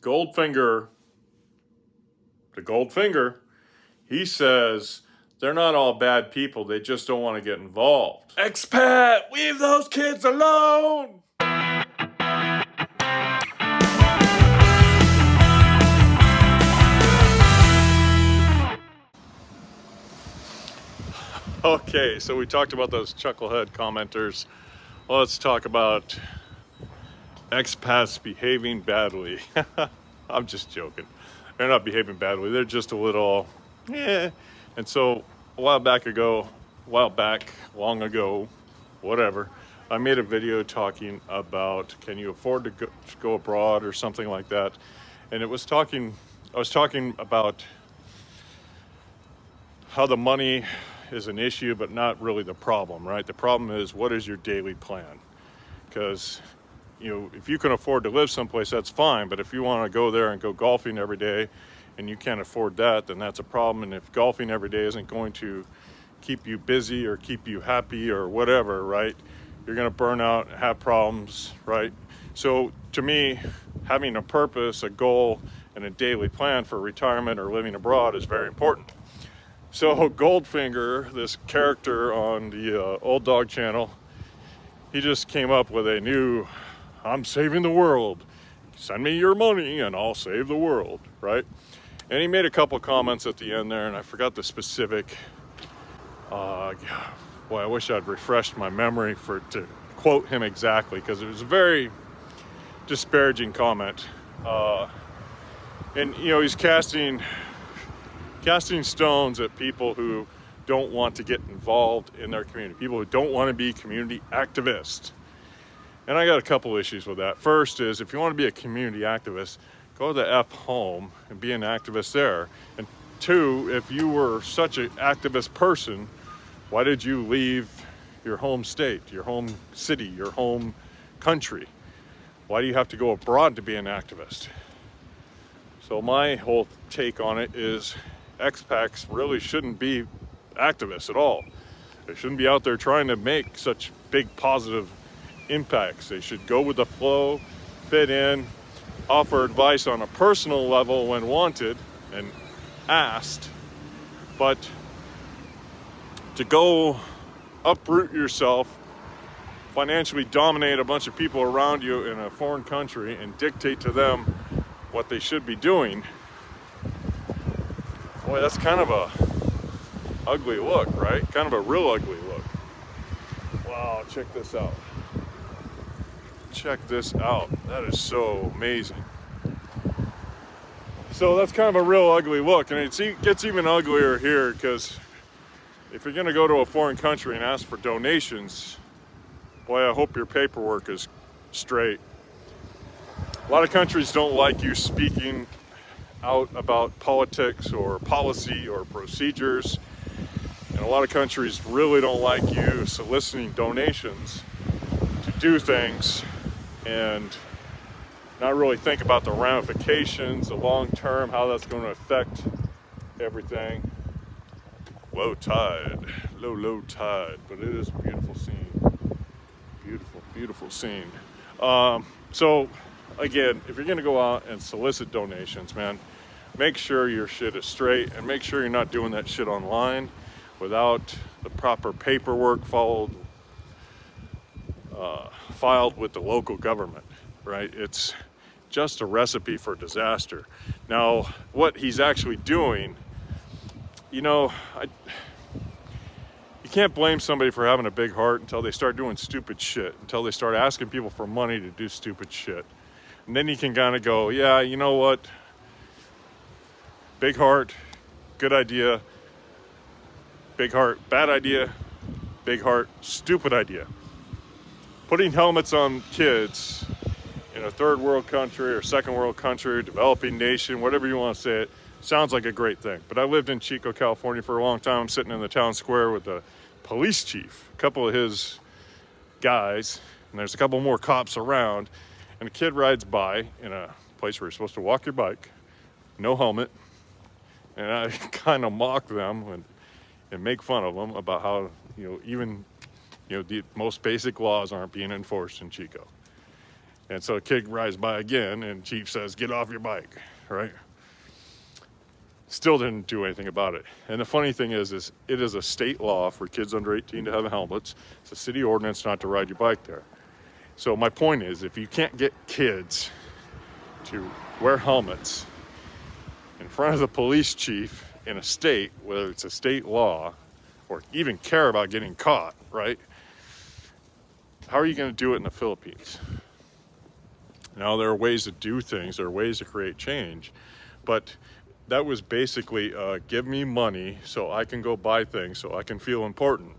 Goldfinger, the Goldfinger, he says they're not all bad people. They just don't want to get involved. Expat, leave those kids alone. Okay, so we talked about those chucklehead commenters. Well, let's talk about expats behaving badly. I'm just joking. They're not behaving badly. They're just a little, And so long ago, whatever, I made a video talking about, can you afford to go abroad or something like that? And I was talking about how the money is an issue, but not really the problem, right? The problem is, what is your daily plan? Because, if you can afford to live someplace, that's fine. But if you want to go there and go golfing every day and you can't afford that, then that's a problem. And if golfing every day isn't going to keep you busy or keep you happy or whatever, right? You're going to burn out and have problems, right? So to me, having a purpose, a goal, and a daily plan for retirement or living abroad is very important. So Goldfinger, this character on the Old Dog channel, he just came up with a new, I'm saving the world. Send me your money and I'll save the world, right? And he made a couple comments at the end there, and I forgot the specific. Boy, I wish I'd refreshed my memory to quote him exactly, because it was a very disparaging comment. And he's casting stones at people who don't want to get involved in their community, people who don't want to be community activists. And I got a couple issues with that. First is, if you want to be a community activist, go to the F home and be an activist there. And two, if you were such an activist person, why did you leave your home state, your home city, your home country? Why do you have to go abroad to be an activist? So my whole take on it is, expats really shouldn't be activists at all. They shouldn't be out there trying to make such big positive impacts. They should go with the flow, fit in, offer advice on a personal level when wanted and asked, but to go uproot yourself, financially dominate a bunch of people around you in a foreign country and dictate to them what they should be doing, boy, that's kind of a ugly look, right? Kind of a real ugly look. Wow, check this out. Check this out. That is so amazing. So that's kind of a real ugly look, and it gets even uglier here, because if you're going to go to a foreign country and ask for donations, boy, I hope your paperwork is straight. A lot of countries don't like you speaking out about politics or policy or procedures. And a lot of countries really don't like you soliciting donations to do things and not really think about the ramifications, the long term, how that's going to affect everything. Low tide, low tide, but it is a beautiful scene. Beautiful scene. So again, if you're going to go out and solicit donations, man, make sure your shit is straight, and make sure you're not doing that shit online without the proper paperwork filed with the local government, right? It's just a recipe for disaster. Now, what he's actually doing, you can't blame somebody for having a big heart until they start doing stupid shit, until they start asking people for money to do stupid shit. And then you can kind of go, yeah, you know what? Big heart, good idea. Big heart, bad idea. Big heart, stupid idea. Putting helmets on kids in a third world country or second world country, developing nation, whatever you want to say it, sounds like a great thing. But I lived in Chico, California for a long time. I'm sitting in the town square with the police chief, a couple of his guys, and there's a couple more cops around, and a kid rides by in a place where you're supposed to walk your bike, no helmet, and I kind of mock them and make fun of them about how, even the most basic laws aren't being enforced in Chico. And so a kid rides by again, and chief says, "Get off your bike," right? Still didn't do anything about it. And the funny thing is it is a state law for kids under 18 to have helmets. It's a city ordinance not to ride your bike there. So my point is, if you can't get kids to wear helmets in front of the police chief in a state, whether it's a state law, or even care about getting caught, right? How are you going to do it in the Philippines? Now, there are ways to do things, there are ways to create change, but that was basically give me money so I can go buy things, so I can feel important,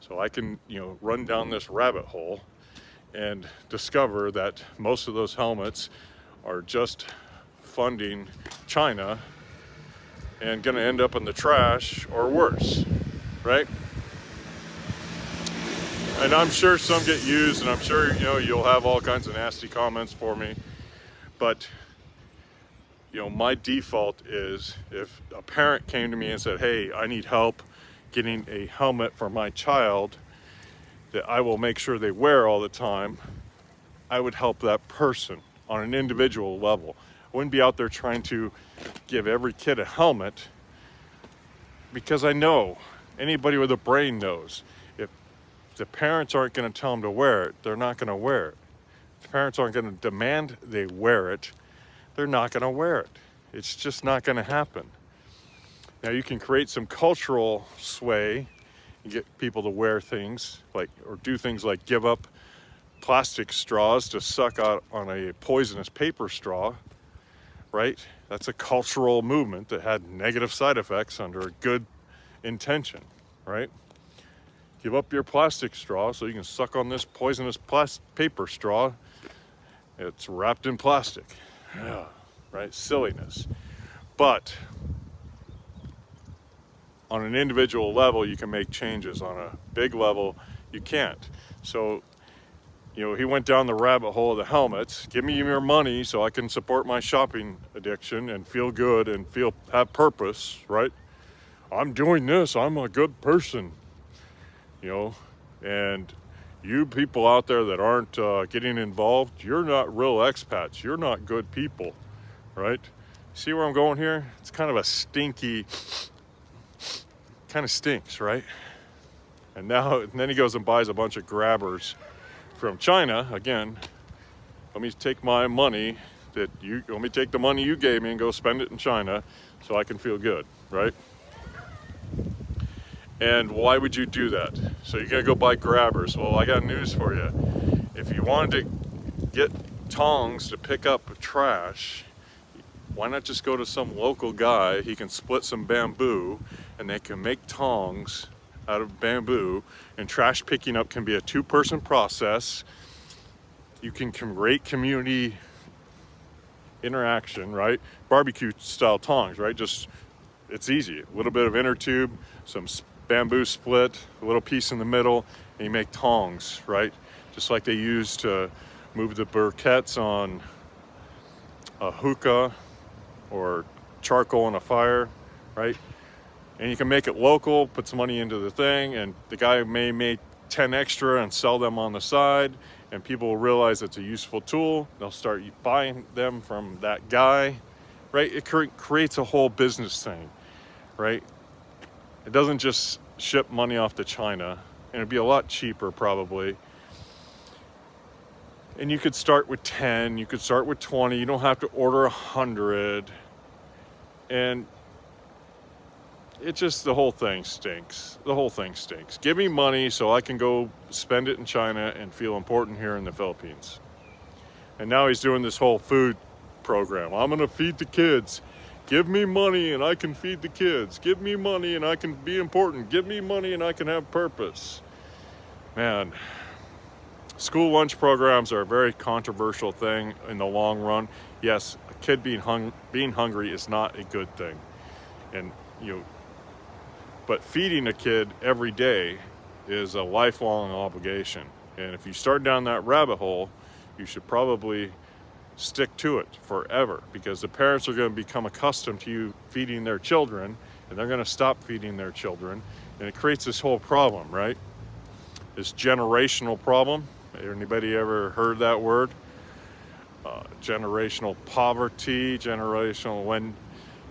so I can, run down this rabbit hole and discover that most of those helmets are just funding China and going to end up in the trash or worse, right? And I'm sure some get used, and I'm sure, you'll have all kinds of nasty comments for me. But, my default is if a parent came to me and said, "Hey, I need help getting a helmet for my child that I will make sure they wear all the time," I would help that person on an individual level. I wouldn't be out there trying to give every kid a helmet, because I know, anybody with a brain knows, if the parents aren't going to tell them to wear it, they're not going to wear it. If the parents aren't going to demand they wear it, they're not going to wear it. It's just not going to happen. Now, you can create some cultural sway and get people to wear things or do things like give up plastic straws to suck out on a poisonous paper straw, right? That's a cultural movement that had negative side effects under a good intention, right? Give up your plastic straw so you can suck on this poisonous paper straw. It's wrapped in plastic. Yeah, right? Silliness. But on an individual level, you can make changes. On a big level, you can't. So, he went down the rabbit hole of the helmets. Give me your money so I can support my shopping addiction and feel good and have purpose, right? I'm doing this. I'm a good person, and you people out there that aren't getting involved, you're not real expats. You're not good people, right? See where I'm going here? It's kind of a stinky, kind of stinks, right? And then he goes and buys a bunch of grabbers from China. Again, let me take my money let me take the money you gave me and go spend it in China so I can feel good, right? And why would you do that? So you're gonna go buy grabbers. Well, I got news for you. If you wanted to get tongs to pick up trash, why not just go to some local guy? He can split some bamboo and they can make tongs out of bamboo, and trash picking up can be a 2-person process. You can create community interaction, right? Barbecue style tongs, right? It's easy. A little bit of inner tube, some bamboo split, a little piece in the middle, and you make tongs, right? Just like they use to move the briquettes on a hookah or charcoal on a fire, right? And you can make it local, put some money into the thing, and the guy may make 10 extra and sell them on the side, and people will realize it's a useful tool. They'll start buying them from that guy, right? It creates a whole business thing, right? It doesn't just ship money off to China, and it'd be a lot cheaper probably. And you could start with 10, you could start with 20, you don't have to order 100. And the whole thing stinks. The whole thing stinks. Give me money so I can go spend it in China and feel important here in the Philippines. And now he's doing this whole food program. I'm gonna feed the kids. Give me money and I can feed the kids. Give me money and I can be important. Give me money and I can have purpose. Man, school lunch programs are a very controversial thing in the long run. Yes, a kid being hungry is not a good thing. And but feeding a kid every day is a lifelong obligation. And if you start down that rabbit hole, you should probably stick to it forever, because the parents are going to become accustomed to you feeding their children, and they're going to stop feeding their children. And it creates this whole problem, right? This generational problem. Anybody ever heard that word? generational poverty, when,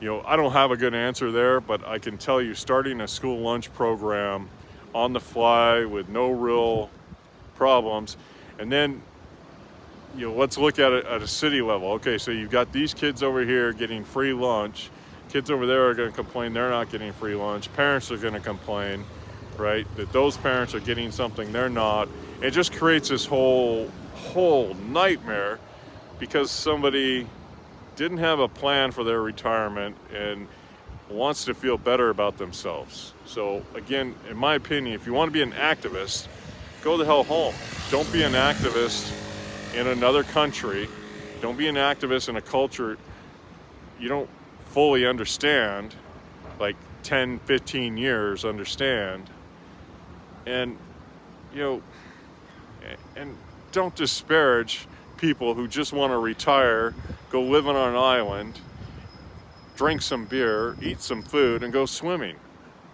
I don't have a good answer there, but I can tell you starting a school lunch program on the fly with no real problems. And then, let's look at it at a city level. Okay, so you've got these kids over here getting free lunch. Kids over there are going to complain they're not getting free lunch. Parents are going to complain, right, that those parents are getting something they're not. It just creates this whole nightmare because somebody didn't have a plan for their retirement and wants to feel better about themselves. So again, in my opinion, if you want to be an activist, go the hell home. Don't be an activist in another country. Don't be an activist in a culture you don't fully understand, like 10, 15 years understand. And, and don't disparage people who just want to retire, go live on an island, drink some beer, eat some food, and go swimming.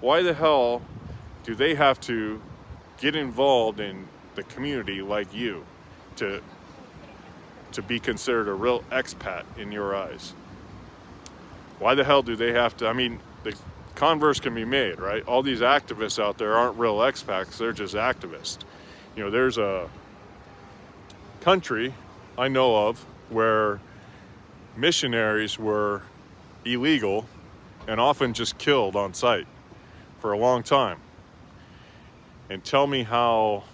Why the hell do they have to get involved in the community like you to be considered a real expat in your eyes? Why the hell do they have to? I mean, the converse can be made, right? All these activists out there aren't real expats, they're just activists. There's a country I know of where missionaries were illegal and often just killed on sight for a long time. And tell me how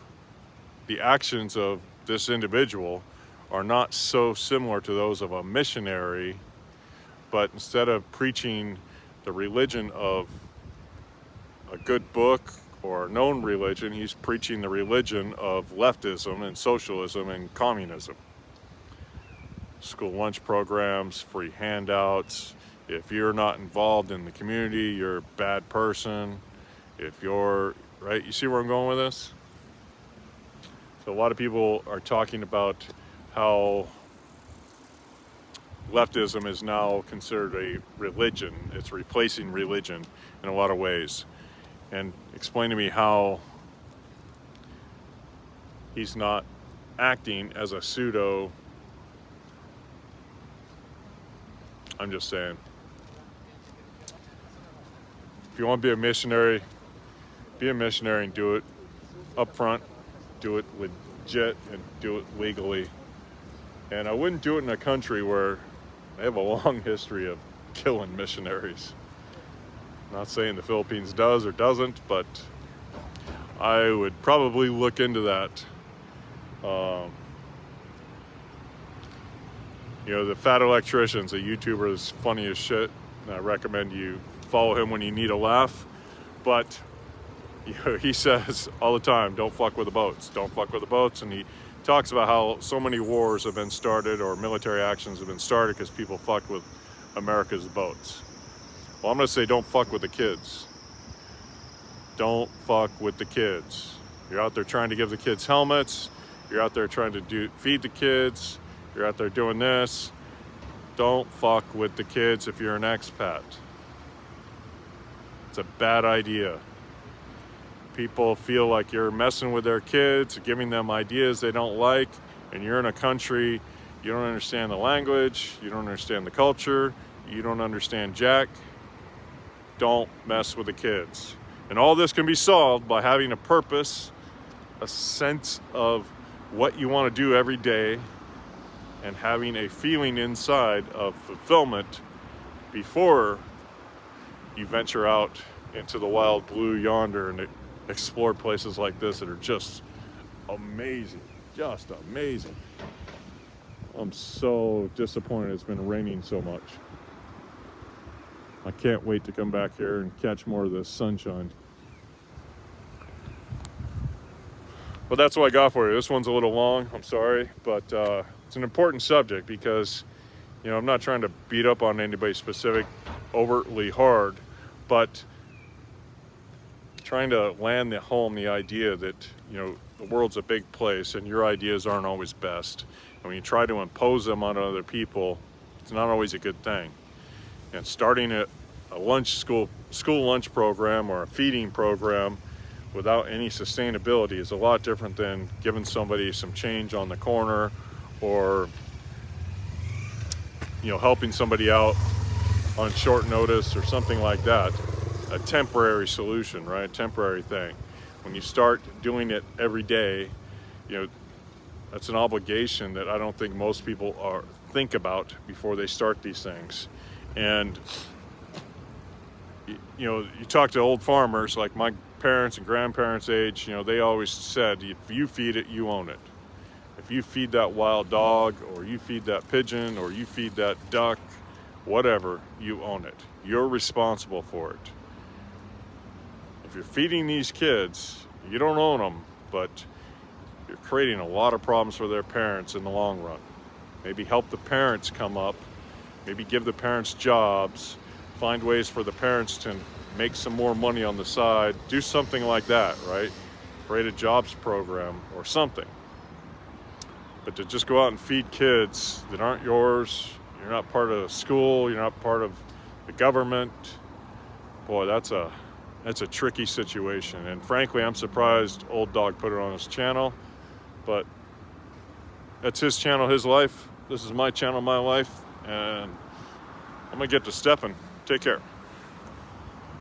the actions of this individual are not so similar to those of a missionary, but instead of preaching the religion of a good book or a known religion, he's preaching the religion of leftism and socialism and communism. School lunch programs, free handouts. If you're not involved in the community, you're a bad person. If you're, right, you see where I'm going with this? So a lot of people are talking about how leftism is now considered a religion. It's replacing religion in a lot of ways. And explain to me how he's not acting as a pseudo. I'm just saying. If you want to be a missionary and do it up front, do it legit, and do it legally. And I wouldn't do it in a country where they have a long history of killing missionaries. I'm not saying the Philippines does or doesn't, but I would probably look into that. The Fat Electrician's a YouTuber that's funny as shit. And I recommend you follow him when you need a laugh. But he says all the time, don't fuck with the boats. Don't fuck with the boats. And he talks about how so many wars have been started or military actions have been started because people fucked with America's boats. Well, I'm going to say don't fuck with the kids. Don't fuck with the kids. You're out there trying to give the kids helmets. You're out there trying to feed the kids. You're out there doing this. Don't fuck with the kids if you're an expat. It's a bad idea. People feel like you're messing with their kids, giving them ideas they don't like, and you're in a country, you don't understand the language, you don't understand the culture, you don't understand jack. Don't mess with the kids. And all this can be solved by having a purpose, a sense of what you want to do every day, and having a feeling inside of fulfillment before you venture out into the wild blue yonder and explore places like this that are just amazing. Just amazing. I'm so disappointed it's been raining so much. I can't wait to come back here and catch more of this sunshine. But that's what I got for you. This one's a little long, I'm sorry, but it's an important subject because, I'm not trying to beat up on anybody specific overtly hard, but trying to land home the idea that, the world's a big place and your ideas aren't always best. And when you try to impose them on other people, it's not always a good thing. And starting a school lunch program or a feeding program without any sustainability is a lot different than giving somebody some change on the corner or helping somebody out on short notice or something like that, a temporary solution, right? Temporary thing. When you start doing it every day, that's an obligation that I don't think most people think about before they start these things. And you talk to old farmers like my parents and grandparents' age, they always said, if you feed it, you own it. If you feed that wild dog, or you feed that pigeon, or you feed that duck, whatever, you own it. You're responsible for it. If you're feeding these kids, you don't own them, but you're creating a lot of problems for their parents in the long run. Maybe help the parents come up, maybe give the parents jobs, find ways for the parents to make some more money on the side, do something like that, right? Create a jobs program or something. But to just go out and feed kids that aren't yours, you're not part of the school, you're not part of the government, boy, that's a tricky situation. And frankly, I'm surprised Old Dog put it on his channel, but that's his channel, his life. This is my channel, my life, and I'm gonna get to stepping. Take care.